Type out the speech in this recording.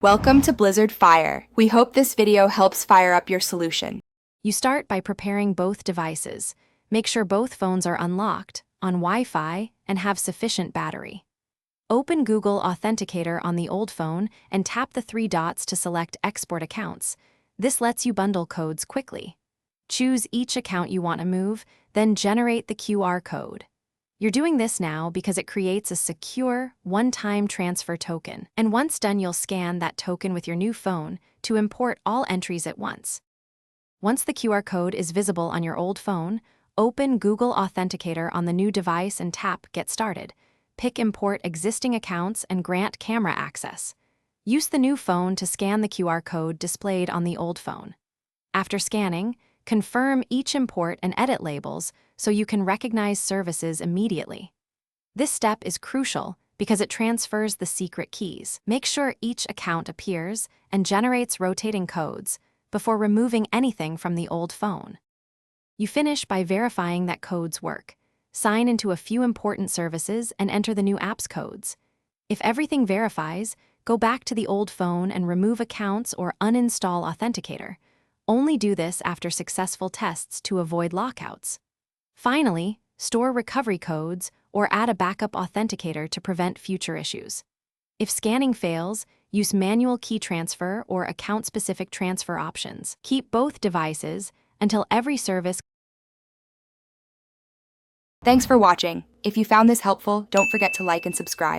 Welcome to Blizzard Fire. We hope this video helps fire up your solution. You start by preparing both devices. Make sure both phones are unlocked, on Wi-Fi, and have sufficient battery. Open Google Authenticator on the old phone and tap the three dots to select Export Accounts. This lets you bundle codes quickly. Choose each account you want to move, then generate the QR code. You're doing this now because it creates a secure, one-time transfer token. And once done, you'll scan that token with your new phone to import all entries at once. Once the QR code is visible on your old phone, open Google Authenticator on the new device and tap Get Started. Pick Import Existing Accounts and grant camera access. Use the new phone to scan the QR code displayed on the old phone. After scanning, confirm each import and edit labels so you can recognize services immediately. This step is crucial because it transfers the secret keys. Make sure each account appears and generates rotating codes before removing anything from the old phone. You finish by verifying that codes work. Sign into a few important services and enter the new app's codes. If everything verifies, go back to the old phone and remove accounts or uninstall Authenticator. Only do this after successful tests to avoid lockouts. Finally, store recovery codes or add a backup authenticator to prevent future issues. If scanning fails, use manual key transfer or account-specific transfer options. Keep both devices until every service. Thanks for watching. If you found this helpful, don't forget to like and subscribe.